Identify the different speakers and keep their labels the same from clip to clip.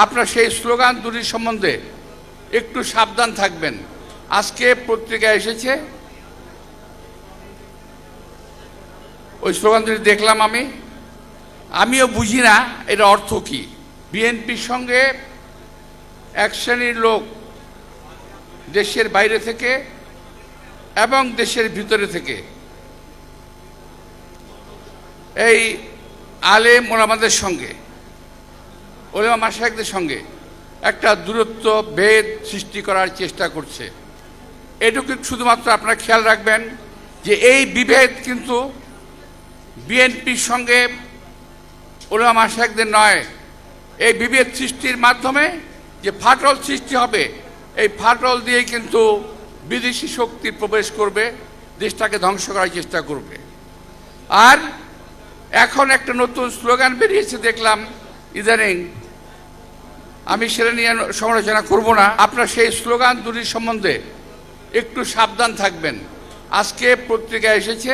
Speaker 1: আপনারা সেই স্লোগান দুটি সম্বন্ধে একটু সাবধান থাকবেন। আজকে পত্রিকায় এসেছে, ওই স্লোগান দুটি দেখলাম, আমিও বুঝি না এর অর্থ কি। বিএনপির সঙ্গে এক শ্রেণীর লোক দেশের বাইরে থেকে এবং দেশের ভিতরে থেকে এই আলেম ওলামাদের সঙ্গে, ওলামা মাশায়েখদের সঙ্গে একটা দূরত্ব ভেদ সৃষ্টি করার চেষ্টা করছে। এটুকু শুধুমাত্র আপনারা খেয়াল রাখবেন যে এই বিভেদ কিন্তু বিএনপির সঙ্গে ওলামা মাশায়েখদের নয়। এই বিভেদ সৃষ্টির মাধ্যমে যে ফাটল সৃষ্টি হবে, এই ফাটল দিয়ে কিন্তু বিদেশি শক্তি প্রবেশ করবে, দেশটাকে ধ্বংস করার চেষ্টা করবে। আর এখন একটা নতুন স্লোগান বেরিয়েছে দেখলাম ইদানিং, আমি সেটা নিয়ে সমালোচনা করব না। আপনারা সেই স্লোগান দুটির সম্বন্ধে একটু সাবধান থাকবেন। আজকে পত্রিকায় এসেছে,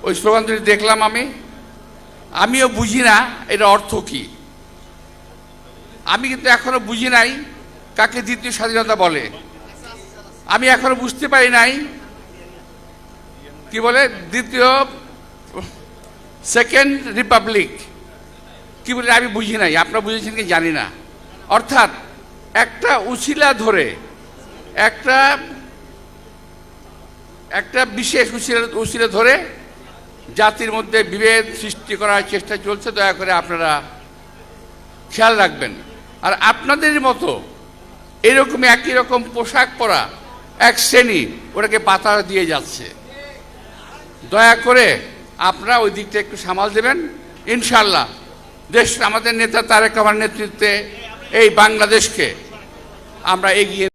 Speaker 1: ওই স্লোগান দুটি দেখলাম, আমিও বুঝি না এর অর্থ কি। আমি কিন্তু এখনো বুঝি নাই কাকে দ্বিতীয় স্বাধীনতা বলে। আমি এখনো বুঝতে পারি নাই কি বলে সেকেন্ড রিপাবলিক কি বলে, আমি বুঝি নাই। আপনারা বুঝেছেন কি জানি না। অর্থাৎ একটা উছিলা ধরে, একটা বিশেষ উছিলা ধরে জাতির মধ্যে বিভেদ সৃষ্টি করার চেষ্টা চলছে। দয়া করে আপনারা খেয়াল রাখবেন। আর আপনাদের মতো এরকম একই রকম পোশাক পরা এক শ্রেণী ওটাকে পাতা দিয়ে যাচ্ছে। দয়া করে আপনারা ওই দিকটা একটু সামাল দেবেন। ইনশাআল্লাহ দেশ, আমাদের নেতা তারেক রহমানের নেতৃত্বে এই বাংলাদেশকে আমরা এগিয়ে